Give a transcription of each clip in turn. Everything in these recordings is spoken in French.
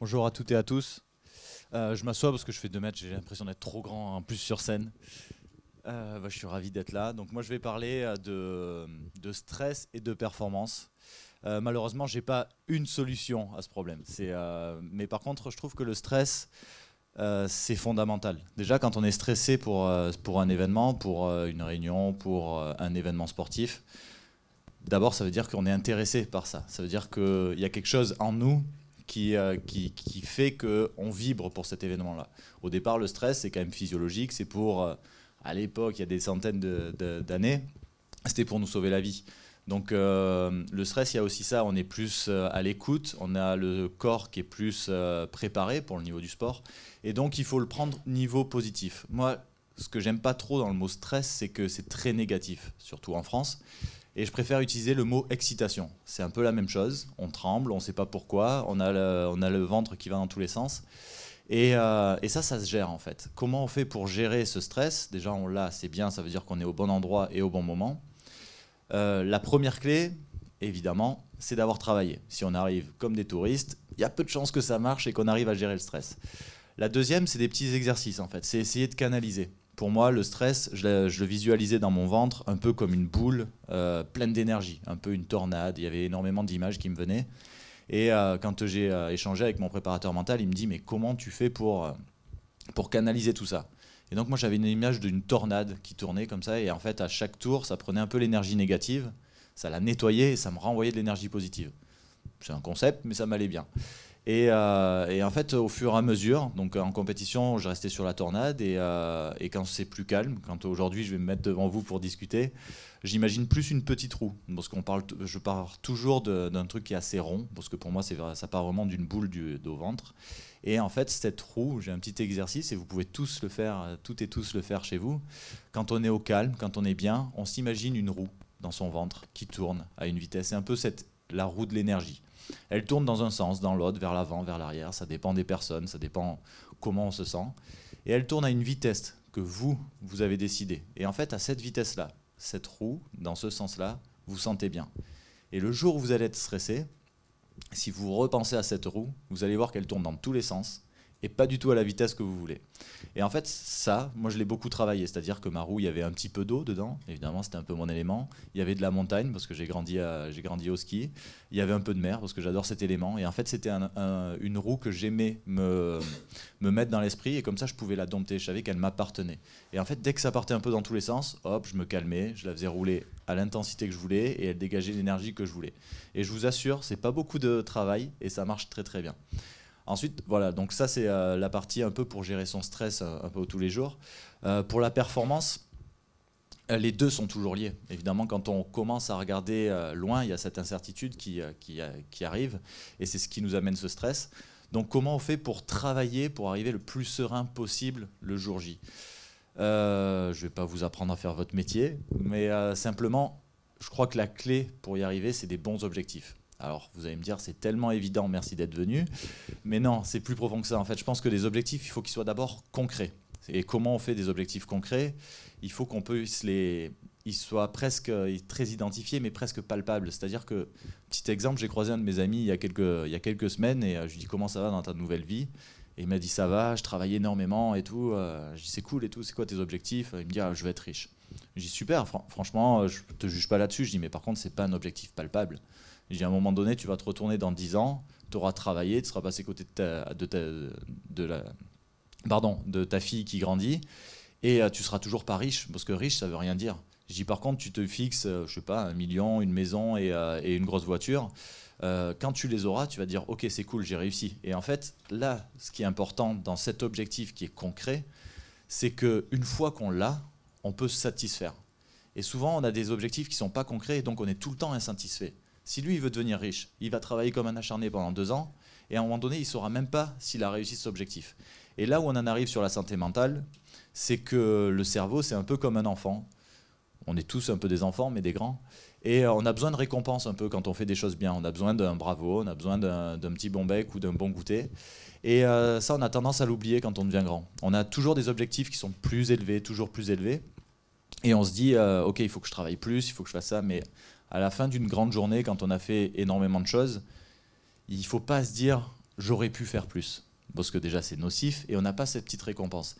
Bonjour à toutes et à tous. Je m'assois parce que je fais 2 mètres, j'ai l'impression d'être trop grand en plus sur scène. Je suis ravi d'être là. Donc moi je vais parler de stress et de performance. Malheureusement, j'ai pas une solution à ce problème. Mais par contre, je trouve que le stress, c'est fondamental. Déjà, quand on est stressé pour un événement, pour une réunion, pour un événement sportif, d'abord ça veut dire qu'on est intéressé par ça. Ça veut dire qu'il y a quelque chose en nous qui fait qu'on vibre pour cet événement-là. Au départ, le stress, c'est quand même physiologique. C'est à l'époque, il y a des centaines d'années, c'était pour nous sauver la vie. Donc le stress, il y a aussi ça, on est plus à l'écoute, on a le corps qui est plus préparé pour le niveau du sport. Et donc il faut le prendre niveau positif. Moi, ce que j'aime pas trop dans le mot stress, c'est que c'est très négatif, surtout en France. Et je préfère utiliser le mot excitation. C'est un peu la même chose. On tremble, on ne sait pas pourquoi, on a le ventre qui va dans tous les sens. Et ça se gère en fait. Comment on fait pour gérer ce stress? Déjà, on l'a, c'est bien, ça veut dire qu'on est au bon endroit et au bon moment. La première clé, évidemment, c'est d'avoir travaillé. Si on arrive comme des touristes, il y a peu de chances que ça marche et qu'on arrive à gérer le stress. La deuxième, c'est des petits exercices en fait. C'est essayer de canaliser. Pour moi, le stress, je le visualisais dans mon ventre un peu comme une boule pleine d'énergie, un peu une tornade. Il y avait énormément d'images qui me venaient. Et quand j'ai échangé avec mon préparateur mental, il me dit mais comment tu fais pour canaliser tout ça? Et donc moi j'avais une image d'une tornade qui tournait comme ça, et en fait à chaque tour ça prenait un peu l'énergie négative, ça la nettoyait et ça me renvoyait de l'énergie positive. C'est un concept, mais ça m'allait bien. Et en fait, au fur et à mesure, donc en compétition, je restais sur la tornade. Et quand c'est plus calme, quand aujourd'hui je vais me mettre devant vous pour discuter, j'imagine plus une petite roue. Parce je pars toujours d'un truc qui est assez rond, parce que pour moi, ça part vraiment d'une boule au ventre. Et en fait, cette roue, j'ai un petit exercice, et vous pouvez tous le faire, toutes et tous le faire chez vous. Quand on est au calme, quand on est bien, on s'imagine une roue dans son ventre qui tourne à une vitesse. C'est un peu la roue de l'énergie. Elle tourne dans un sens, dans l'autre, vers l'avant, vers l'arrière. Ça dépend des personnes, ça dépend comment on se sent. Et elle tourne à une vitesse que vous avez décidé. Et en fait, à cette vitesse-là, cette roue, dans ce sens-là, vous sentez bien. Et le jour où vous allez être stressé, si vous repensez à cette roue, vous allez voir qu'elle tourne dans tous les sens et pas du tout à la vitesse que vous voulez. Et en fait, ça, moi je l'ai beaucoup travaillé, c'est-à-dire que ma roue, il y avait un petit peu d'eau dedans, évidemment c'était un peu mon élément, il y avait de la montagne parce que j'ai grandi au ski, il y avait un peu de mer parce que j'adore cet élément, et en fait c'était une roue que j'aimais me mettre dans l'esprit, et comme ça je pouvais la dompter, je savais qu'elle m'appartenait. Et en fait, dès que ça partait un peu dans tous les sens, hop, je me calmais, je la faisais rouler à l'intensité que je voulais, et elle dégageait l'énergie que je voulais. Et je vous assure, c'est pas beaucoup de travail, et ça marche très très bien. Ensuite, voilà, donc ça c'est la partie un peu pour gérer son stress un peu tous les jours. Pour la performance, les deux sont toujours liés. Évidemment, quand on commence à regarder loin, il y a cette incertitude qui arrive, et c'est ce qui nous amène ce stress. Donc comment on fait pour travailler, pour arriver le plus serein possible le jour J? Je ne vais pas vous apprendre à faire votre métier, mais simplement, je crois que la clé pour y arriver, c'est des bons objectifs. Alors, vous allez me dire, c'est tellement évident, merci d'être venu. Mais non, c'est plus profond que ça. En fait, je pense que les objectifs, il faut qu'ils soient d'abord concrets. Et comment on fait des objectifs concrets? Il faut qu'on puisse ils soient presque très identifiés, mais presque palpables. C'est-à-dire que, petit exemple, j'ai croisé un de mes amis il y a quelques semaines, et je lui dis comment ça va dans ta nouvelle vie? Et il m'a dit ça va, je travaille énormément et tout. Je dis c'est cool et tout, c'est quoi tes objectifs? Il me dit ah, je vais être riche. Je dis super, franchement, je te juge pas là-dessus. Je dis mais par contre, c'est pas un objectif palpable. Je dis à un moment donné, tu vas te retourner dans 10 ans, tu auras travaillé, tu seras passé à côté de ta fille qui grandit, et tu seras toujours pas riche, parce que riche, ça veut rien dire. Je dis par contre, tu te fixes, je sais pas, 1 million, une maison et une grosse voiture. Quand tu les auras, tu vas dire ok, c'est cool, j'ai réussi. Et en fait, là, ce qui est important dans cet objectif qui est concret, c'est qu'une fois qu'on l'a, on peut se satisfaire. Et souvent, on a des objectifs qui ne sont pas concrets, et donc on est tout le temps insatisfait. Si lui, il veut devenir riche, il va travailler comme un acharné pendant 2 ans, et à un moment donné, il ne saura même pas s'il a réussi cet objectif. Et là où on en arrive sur la santé mentale, c'est que le cerveau, c'est un peu comme un enfant. On est tous un peu des enfants, mais des grands. Et on a besoin de récompense un peu quand on fait des choses bien. On a besoin d'un bravo, on a besoin d'un petit bon bec ou d'un bon goûter. Et ça, on a tendance à l'oublier quand on devient grand. On a toujours des objectifs qui sont plus élevés, toujours plus élevés. Et on se dit, ok, il faut que je travaille plus, il faut que je fasse ça. Mais à la fin d'une grande journée, quand on a fait énormément de choses, il ne faut pas se dire j'aurais pu faire plus. Parce que déjà, c'est nocif et on n'a pas cette petite récompense.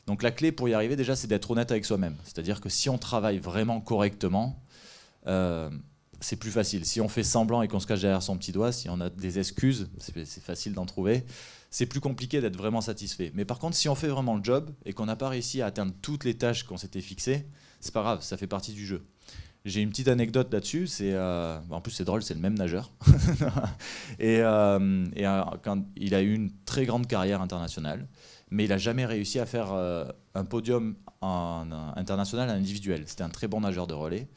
Donc la clé pour y arriver, déjà, c'est d'être honnête avec soi-même. C'est-à-dire que si on travaille vraiment correctement, c'est plus facile. Si on fait semblant et qu'on se cache derrière son petit doigt, si on a des excuses, c'est facile d'en trouver. C'est plus compliqué d'être vraiment satisfait. Mais par contre, si on fait vraiment le job et qu'on n'a pas réussi à atteindre toutes les tâches qu'on s'était fixées, c'est pas grave, ça fait partie du jeu. J'ai une petite anecdote là-dessus. En plus, c'est drôle, c'est le même nageur. Quand il a eu une très grande carrière internationale, mais il n'a jamais réussi à faire un podium international individuel. C'était un très bon nageur de relais.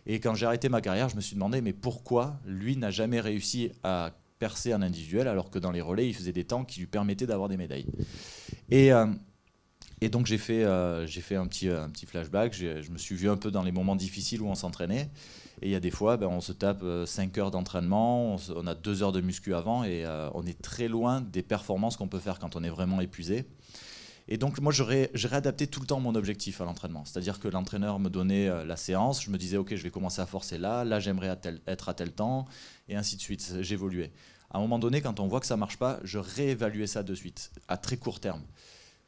Et quand j'ai arrêté ma carrière, je me suis demandé, mais pourquoi lui n'a jamais réussi à percer en individuel, alors que dans les relais, il faisait des temps qui lui permettaient d'avoir des médailles. Et donc j'ai fait un petit flashback, je me suis vu un peu dans les moments difficiles où on s'entraînait. Et il y a des fois, on se tape 5 heures d'entraînement, on a 2 heures de muscu avant, et on est très loin des performances qu'on peut faire quand on est vraiment épuisé. Et donc moi, je réadaptais tout le temps mon objectif à l'entraînement. C'est-à-dire que l'entraîneur me donnait la séance, je me disais, ok, je vais commencer à forcer là j'aimerais être à tel temps, et ainsi de suite, j'évoluais. À un moment donné, quand on voit que ça ne marche pas, je réévaluais ça de suite, à très court terme.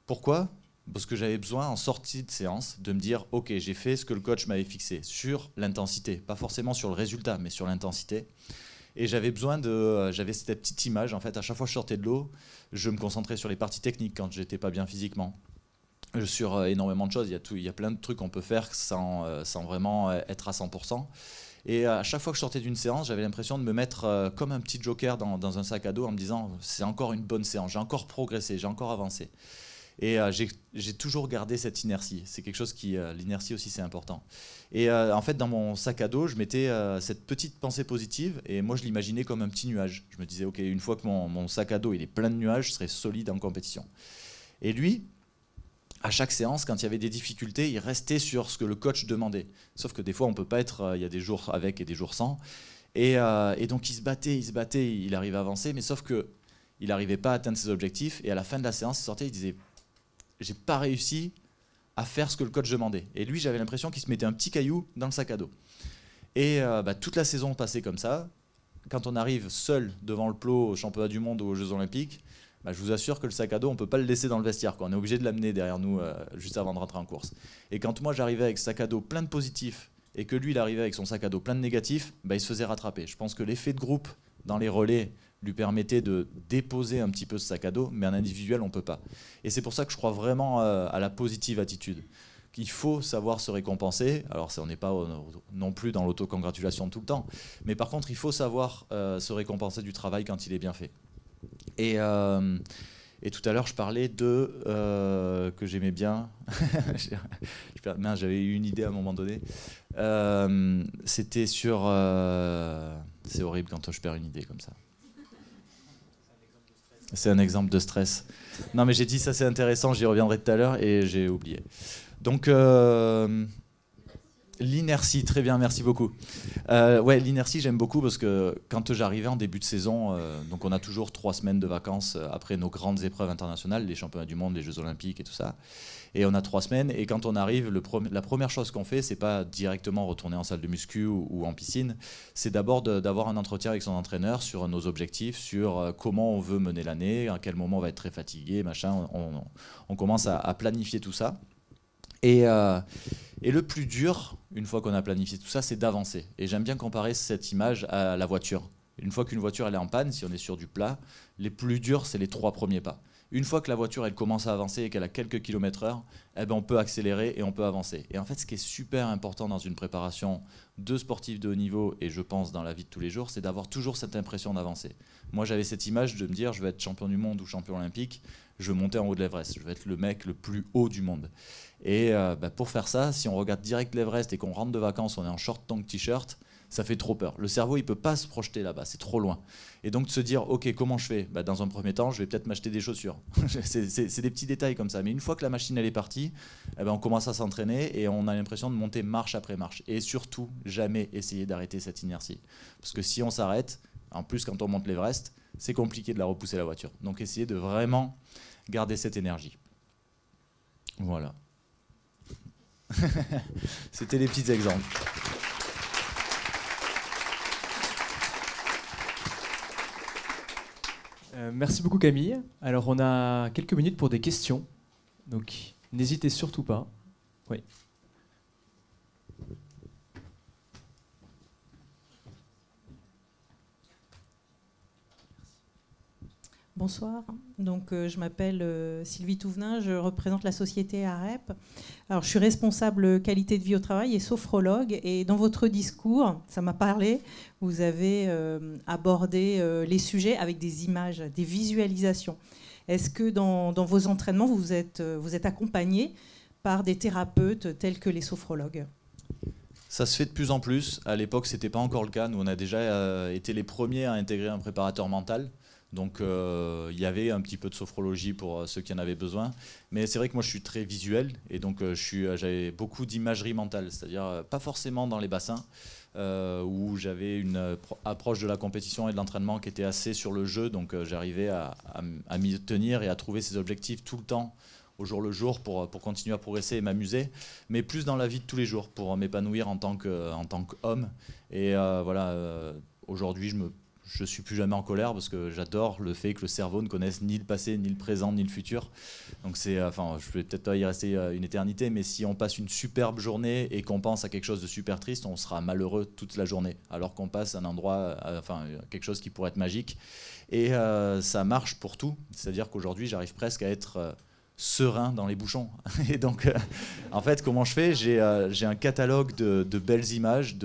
Pourquoi ? Parce que j'avais besoin, en sortie de séance, de me dire, ok, j'ai fait ce que le coach m'avait fixé sur l'intensité, pas forcément sur le résultat, mais sur l'intensité. Et j'avais cette petite image, en fait, à chaque fois que je sortais de l'eau, je me concentrais sur les parties techniques quand j'étais pas bien physiquement, sur énormément de choses. Il y a plein de trucs qu'on peut faire sans vraiment être à 100%. Et à chaque fois que je sortais d'une séance, j'avais l'impression de me mettre comme un petit joker dans un sac à dos en me disant, c'est encore une bonne séance, j'ai encore progressé, j'ai encore avancé. Et j'ai toujours gardé cette inertie. C'est quelque chose l'inertie aussi, c'est important. Et en fait, dans mon sac à dos, je mettais cette petite pensée positive, et moi, je l'imaginais comme un petit nuage. Je me disais, ok, une fois que mon sac à dos il est plein de nuages, je serai solide en compétition. Et lui, à chaque séance, quand il y avait des difficultés, il restait sur ce que le coach demandait. Sauf que des fois, on peut pas être. Il y a des jours avec et des jours sans. Et donc, il se battait, il arrivait à avancer, mais sauf que il n'arrivait pas à atteindre ses objectifs. Et à la fin de la séance, il sortait, il disait, j'ai pas réussi à faire ce que le coach demandait. Et lui, j'avais l'impression qu'il se mettait un petit caillou dans le sac à dos. Et toute la saison passait comme ça. Quand on arrive seul devant le plot au championnat du monde ou aux Jeux Olympiques, je vous assure que le sac à dos, on ne peut pas le laisser dans le vestiaire, quoi. On est obligé de l'amener derrière nous juste avant de rentrer en course. Et quand moi, j'arrivais avec ce sac à dos plein de positifs et que lui, il arrivait avec son sac à dos plein de négatifs, il se faisait rattraper. Je pense que l'effet de groupe dans les relais lui permettait de déposer un petit peu ce sac à dos, mais en individuel, on ne peut pas. Et c'est pour ça que je crois vraiment à la positive attitude, qu'il faut savoir se récompenser. Alors, on n'est pas non plus dans l'autocongratulation tout le temps, mais par contre, il faut savoir se récompenser du travail quand il est bien fait. Et tout à l'heure, je parlais que j'aimais bien. J'avais eu une idée à un moment donné. C'était sur... c'est horrible quand je perds une idée comme ça. C'est un exemple de stress. Non, mais j'ai dit ça, c'est intéressant, j'y reviendrai tout à l'heure et j'ai oublié. Donc, l'inertie, très bien, merci beaucoup. L'inertie, j'aime beaucoup parce que quand j'arrivais en début de saison, donc on a toujours 3 semaines de vacances après nos grandes épreuves internationales, les championnats du monde, les Jeux Olympiques et tout ça. Et on a 3 semaines, et quand on arrive, la première chose qu'on fait, c'est pas directement retourner en salle de muscu ou en piscine, c'est d'abord d'avoir un entretien avec son entraîneur sur nos objectifs, sur comment on veut mener l'année, à quel moment on va être très fatigué, machin. On commence à planifier tout ça. Et le plus dur, une fois qu'on a planifié tout ça, c'est d'avancer. Et j'aime bien comparer cette image à la voiture. Une fois qu'une voiture elle est en panne, si on est sur du plat, les plus durs, c'est les 3 premiers pas. Une fois que la voiture elle commence à avancer et qu'elle a quelques kilomètres/heure, on peut accélérer et on peut avancer. Et en fait, ce qui est super important dans une préparation de sportifs de haut niveau, et je pense dans la vie de tous les jours, c'est d'avoir toujours cette impression d'avancer. Moi, j'avais cette image de me dire, je vais être champion du monde ou champion olympique, je vais monter en haut de l'Everest, je vais être le mec le plus haut du monde. Et pour faire ça, si on regarde direct l'Everest et qu'on rentre de vacances, on est en short, tank, t-shirt, ça fait trop peur. Le cerveau, il ne peut pas se projeter là-bas, c'est trop loin. Et donc de se dire, ok, comment je fais ? Dans un premier temps, je vais peut-être m'acheter des chaussures. c'est des petits détails comme ça. Mais une fois que la machine elle est partie, on commence à s'entraîner et on a l'impression de monter marche après marche. Et surtout, jamais essayer d'arrêter cette inertie. Parce que si on s'arrête, en plus quand on monte l'Everest, c'est compliqué de la repousser la voiture. Donc essayez de vraiment garder cette énergie. Voilà. C'était les petits exemples. Merci beaucoup Camille. Alors on a quelques minutes pour des questions, donc n'hésitez surtout pas. Oui. Bonsoir, donc, je m'appelle Sylvie Touvenin, je représente la société AREP. Alors, je suis responsable qualité de vie au travail et sophrologue. Et dans votre discours, ça m'a parlé, vous avez abordé les sujets avec des images, des visualisations. Est-ce que dans vos entraînements, vous êtes accompagné par des thérapeutes tels que les sophrologues ? Ça se fait de plus en plus. À l'époque, ce n'était pas encore le cas. Nous, on a déjà été les premiers à intégrer un préparateur mental. Donc il y avait un petit peu de sophrologie pour ceux qui en avaient besoin. Mais c'est vrai que moi je suis très visuel et donc j'avais beaucoup d'imagerie mentale, c'est-à-dire pas forcément dans les bassins, où j'avais une approche de la compétition et de l'entraînement qui était assez sur le jeu. Donc j'arrivais à m'y tenir et à trouver ces objectifs tout le temps, au jour le jour, pour continuer à progresser et m'amuser, mais plus dans la vie de tous les jours, pour m'épanouir en tant qu'homme. Et aujourd'hui je suis plus jamais en colère parce que j'adore le fait que le cerveau ne connaisse ni le passé, ni le présent, ni le futur. Donc je vais peut-être pas y rester une éternité, mais si on passe une superbe journée et qu'on pense à quelque chose de super triste, on sera malheureux toute la journée, alors qu'on passe un endroit, quelque chose qui pourrait être magique. Et ça marche pour tout. C'est-à-dire qu'aujourd'hui, j'arrive presque à être serein dans les bouchons. Et donc, en fait, comment je fais ? J'ai un catalogue de belles images,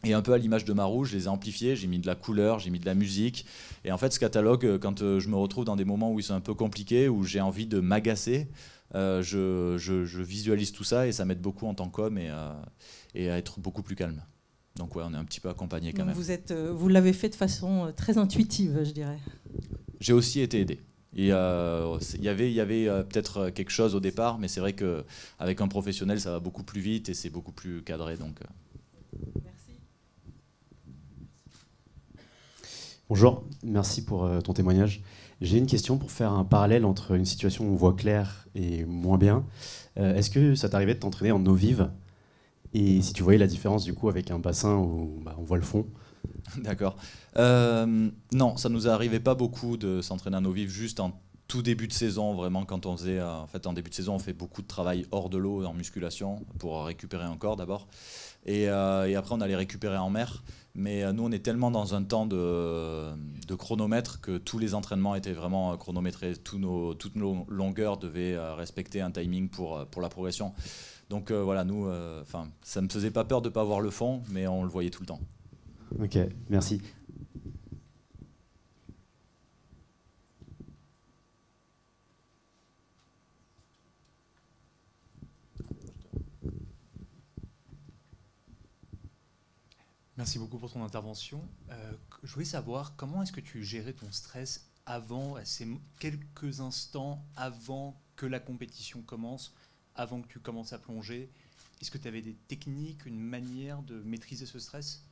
et un peu à l'image de Marou, je les ai amplifiés, j'ai mis de la couleur, j'ai mis de la musique. Et en fait, ce catalogue, quand je me retrouve dans des moments où ils sont un peu compliqués, où j'ai envie de m'agacer, je visualise tout ça et ça m'aide beaucoup en tant qu'homme et à être beaucoup plus calme. Donc ouais, on est un petit peu accompagné quand même. Vous l'avez fait de façon très intuitive, je dirais. J'ai aussi été aidé. Et il y avait peut-être quelque chose au départ, mais c'est vrai qu'avec un professionnel, ça va beaucoup plus vite et c'est beaucoup plus cadré. Donc, Bonjour, merci pour ton témoignage. J'ai une question pour faire un parallèle entre une situation où on voit clair et moins bien. Est-ce que ça t'arrivait de t'entraîner en eau vive ? Et si tu voyais la différence du coup avec un bassin où on voit le fond ? D'accord. Non, ça nous arrivait pas beaucoup de s'entraîner en eau vive, juste en tout début de saison, vraiment quand on faisait, en début de saison, on fait beaucoup de travail hors de l'eau, en musculation, pour récupérer un corps d'abord. Et après, on allait récupérer en mer. Mais nous, on est tellement dans un temps de chronomètre que tous les entraînements étaient vraiment chronométrés. Toutes nos longueurs devaient respecter un timing pour la progression. Donc voilà, nous, ça ne me faisait pas peur de ne pas voir le fond, mais on le voyait tout le temps. Ok, merci. Merci beaucoup pour ton intervention. Je voulais savoir comment est-ce que tu gérais ton stress avant, ces quelques instants avant que la compétition commence, avant que tu commences à plonger. Est-ce que tu avais des techniques, une manière de maîtriser ce stress ?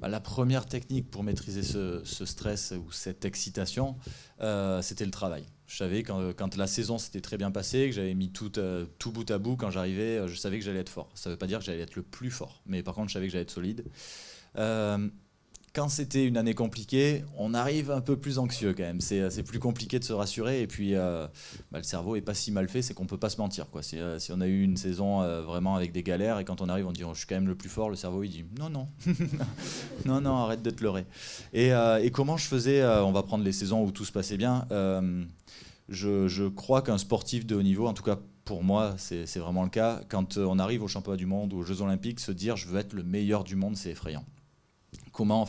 La première technique pour maîtriser ce stress ou cette excitation, c'était le travail. Je savais quand la saison s'était très bien passée, que j'avais mis tout bout à bout, quand j'arrivais, je savais que j'allais être fort. Ça ne veut pas dire que j'allais être le plus fort, mais par contre, je savais que j'allais être solide. Quand c'était une année compliquée, on arrive un peu plus anxieux quand même. C'est plus compliqué de se rassurer. Et puis, le cerveau n'est pas si mal fait, c'est qu'on ne peut pas se mentir, quoi. Si on a eu une saison vraiment avec des galères, et quand on arrive, on dit oh, « je suis quand même le plus fort », le cerveau il dit « non, non, non, arrête de te leurrer ». Et comment je faisais on va prendre les saisons où tout se passait bien. Je crois qu'un sportif de haut niveau, en tout cas pour moi, c'est vraiment le cas, quand on arrive aux championnats du monde ou aux Jeux Olympiques, se dire « je veux être le meilleur du monde », c'est effrayant. Comment,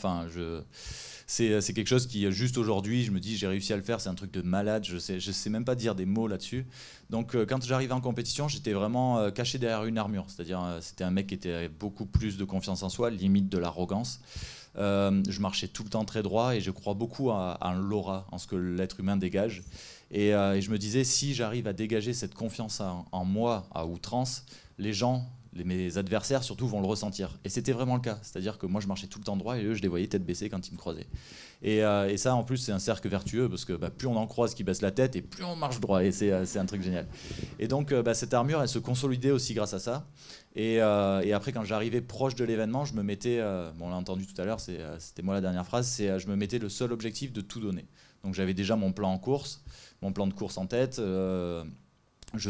c'est quelque chose qui, juste aujourd'hui, je me dis j'ai réussi à le faire, c'est un truc de malade, je sais même pas dire des mots là-dessus. Donc quand j'arrivais en compétition, j'étais vraiment caché derrière une armure, c'est-à-dire c'était un mec qui était beaucoup plus de confiance en soi, limite de l'arrogance. Je marchais tout le temps très droit et je crois beaucoup à l'aura, en ce que l'être humain dégage. Et je me disais, si j'arrive à dégager cette confiance en moi à outrance, les gens, mes adversaires surtout, vont le ressentir. Et c'était vraiment le cas. C'est-à-dire que moi, je marchais tout le temps droit et eux, je les voyais tête baissée quand ils me croisaient. Et ça, en plus, c'est un cercle vertueux parce que plus on en croise qui baisse la tête et plus on marche droit. Et c'est un truc génial. Et donc, cette armure, elle se consolidait aussi grâce à ça. Et après, quand j'arrivais proche de l'événement, je me mettais, on l'a entendu tout à l'heure, c'était moi la dernière phrase, je me mettais le seul objectif de tout donner. Donc j'avais déjà mon plan de course en tête. Je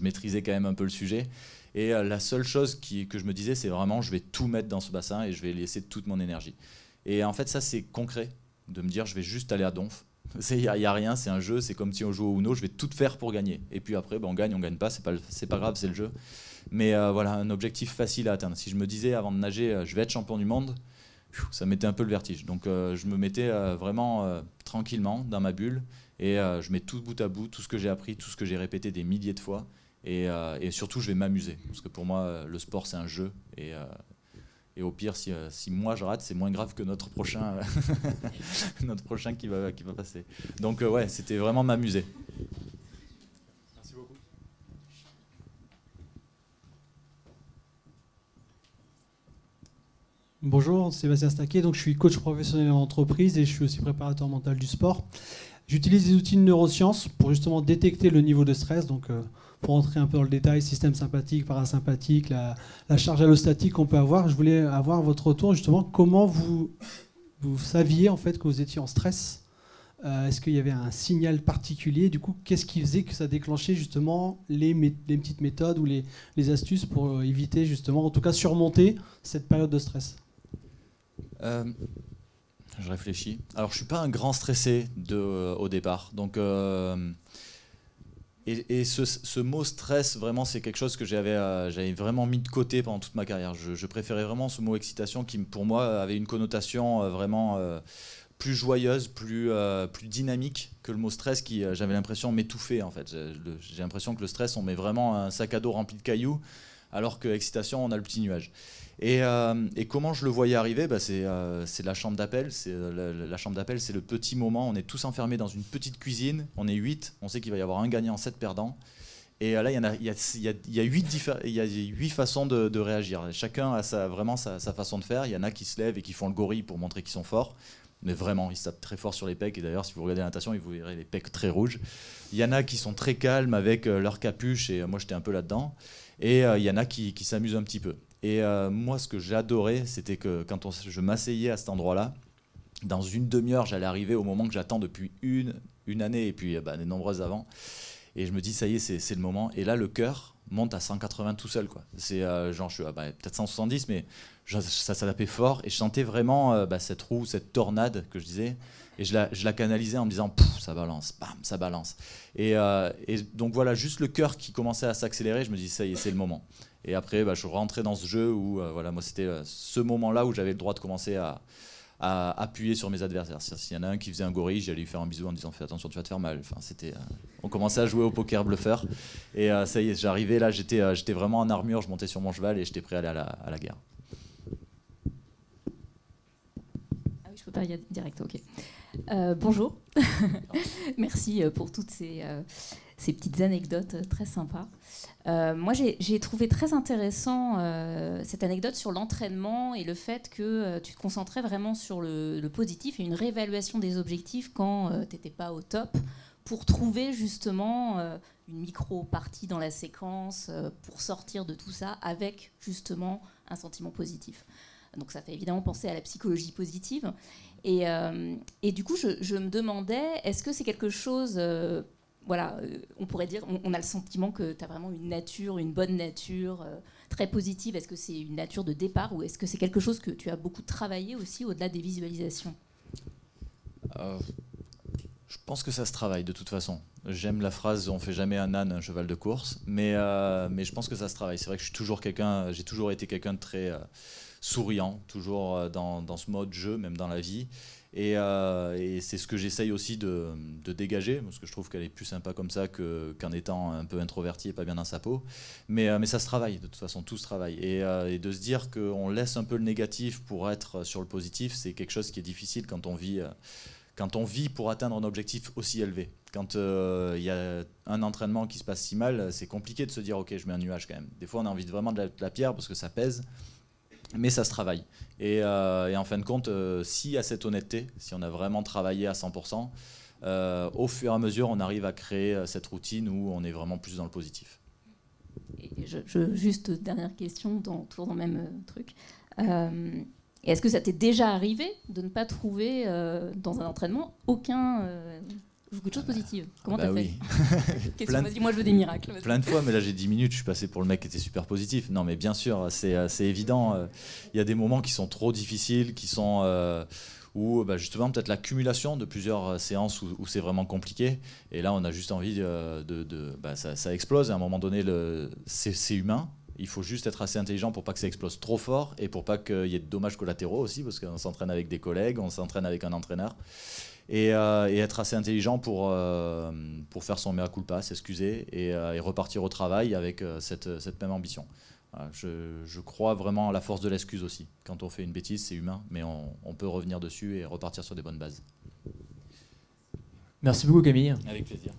maîtrisais quand même un peu le sujet. Et la seule chose que je me disais, c'est vraiment, je vais tout mettre dans ce bassin et je vais laisser toute mon énergie. Et en fait, ça, c'est concret, de me dire, je vais juste aller à donf. Il n'y a rien, c'est un jeu, c'est comme si on jouait au Uno, je vais tout faire pour gagner. Et puis après, on gagne pas, c'est pas grave, c'est le jeu. Mais voilà, un objectif facile à atteindre. Si je me disais avant de nager, je vais être champion du monde, ça mettait un peu le vertige. Donc je me mettais vraiment tranquillement dans ma bulle et je mets tout bout à bout, tout ce que j'ai appris, tout ce que j'ai répété des milliers de fois. Et surtout, je vais m'amuser. Parce que pour moi, le sport, c'est un jeu. Et au pire, si moi je rate, c'est moins grave que notre prochain, notre prochain qui va passer. Donc ouais, c'était vraiment m'amuser. Merci beaucoup. Bonjour, Sébastien Staquet, donc je suis coach professionnel en entreprise et je suis aussi préparateur mental du sport. J'utilise des outils de neurosciences pour justement détecter le niveau de stress. Donc, pour entrer un peu dans le détail, système sympathique, parasympathique, la charge allostatique qu'on peut avoir. Je voulais avoir votre retour justement. Comment vous saviez en fait que vous étiez en stress? Est-ce qu'il y avait un signal particulier? Du coup, qu'est-ce qui faisait que ça déclenchait justement les petites méthodes ou les astuces pour éviter justement, en tout cas surmonter cette période de stress? Je réfléchis. Alors, je suis pas un grand stressé au départ. Donc, ce mot stress, vraiment, c'est quelque chose que j'avais vraiment mis de côté pendant toute ma carrière. Je préférais vraiment ce mot excitation qui, pour moi, avait une connotation vraiment plus joyeuse, plus dynamique que le mot stress qui, j'avais l'impression, m'étouffait en fait. J'ai l'impression que le stress, on met vraiment un sac à dos rempli de cailloux, alors que excitation, on a le petit nuage. Et comment je le voyais arriver, c'est la chambre d'appel. La chambre d'appel, c'est le petit moment. On est tous enfermés dans une petite cuisine. On est 8. On sait qu'il va y avoir un gagnant, 7 perdants. Et là, il y a 8 façons de réagir. Chacun a vraiment sa façon de faire. Il y en a qui se lèvent et qui font le gorille pour montrer qu'ils sont forts. Mais vraiment, ils se tapent très fort sur les pecs. Et d'ailleurs, si vous regardez la natation, vous verrez les pecs très rouges. Il y en a qui sont très calmes avec leur capuche. Et moi, j'étais un peu là-dedans. Et il y en a qui s'amusent un petit peu. Et moi, ce que j'adorais, c'était que quand je m'asseyais à cet endroit-là, dans une demi-heure, j'allais arriver au moment que j'attends depuis une année et puis des nombreuses avant. Et je me dis, ça y est, c'est le moment. Et là, le cœur monte à 180 tout seul, quoi. C'est genre, je suis peut-être 170, mais ça tapait fort. Et je sentais vraiment cette roue, cette tornade que je disais. Et je la canalisais en me disant, ça balance, bam, ça balance. Et donc voilà, juste le cœur qui commençait à s'accélérer, je me dis, ça y est, c'est le moment. Et après, je rentrais dans ce jeu où, moi, c'était ce moment-là où j'avais le droit de commencer à appuyer sur mes adversaires. S'il y en a un qui faisait un gorille, j'allais lui faire un bisou en disant, fais attention, tu vas te faire mal. Enfin, on commençait à jouer au poker bluffeur. Et ça y est, j'arrivais là, j'étais vraiment en armure, je montais sur mon cheval et j'étais prêt à aller à la guerre. Ah oui, je peux pas y aller direct, ok. Bonjour. Merci pour toutes ces petites anecdotes très sympas. Moi, j'ai trouvé très intéressant cette anecdote sur l'entraînement et le fait que tu te concentrais vraiment sur le positif et une réévaluation des objectifs quand tu n'étais pas au top pour trouver justement une micro-partie dans la séquence pour sortir de tout ça avec justement un sentiment positif. Donc ça fait évidemment penser à la psychologie positive. Et du coup, je me demandais, est-ce que c'est quelque chose... on pourrait dire, on a le sentiment que tu as vraiment une bonne nature, très positive. Est-ce que c'est une nature de départ ou est-ce que c'est quelque chose que tu as beaucoup travaillé aussi au-delà des visualisations? Je pense que ça se travaille de toute façon. J'aime la phrase « on fait jamais un âne un cheval de course », mais je pense que ça se travaille. C'est vrai que j'ai toujours été quelqu'un de très souriant, toujours dans ce mode jeu, même dans la vie. Et c'est ce que j'essaye aussi de dégager, parce que je trouve qu'elle est plus sympa comme ça qu'en étant un peu introverti et pas bien dans sa peau. Mais ça se travaille, de toute façon, tout se travaille. Et de se dire qu'on laisse un peu le négatif pour être sur le positif, c'est quelque chose qui est difficile quand on vit pour atteindre un objectif aussi élevé. Quand il y a un entraînement qui se passe si mal, c'est compliqué de se dire « ok, je mets un nuage quand même ». Des fois, on a envie vraiment de la pierre parce que ça pèse. Mais ça se travaille. Et en fin de compte, s'il y a cette honnêteté, si on a vraiment travaillé à 100%, au fur et à mesure, on arrive à créer cette routine où on est vraiment plus dans le positif. Et juste dernière question, toujours dans le même truc. Et est-ce que ça t'est déjà arrivé de ne pas trouver dans un entraînement beaucoup de choses positives? Comment t'as fait? Oui. Question, vas-y, moi je veux des miracles. Vas-y. Plein de fois, mais là j'ai 10 minutes, je suis passé pour le mec qui était super positif. Non mais bien sûr, c'est évident. Il y a des moments qui sont trop difficiles, qui sont où justement peut-être l'accumulation de plusieurs séances où c'est vraiment compliqué. Et là on a juste envie ça explose. Et à un moment donné, c'est humain. Il faut juste être assez intelligent pour pas que ça explose trop fort et pour pas qu'il y ait de dommages collatéraux aussi, parce qu'on s'entraîne avec des collègues, on s'entraîne avec un entraîneur. Et être assez intelligent pour faire son mea culpa, s'excuser et repartir au travail avec cette même ambition. Voilà, je crois vraiment à la force de l'excuse aussi. Quand on fait une bêtise, c'est humain, mais on peut revenir dessus et repartir sur des bonnes bases. Merci beaucoup Camille. Avec plaisir.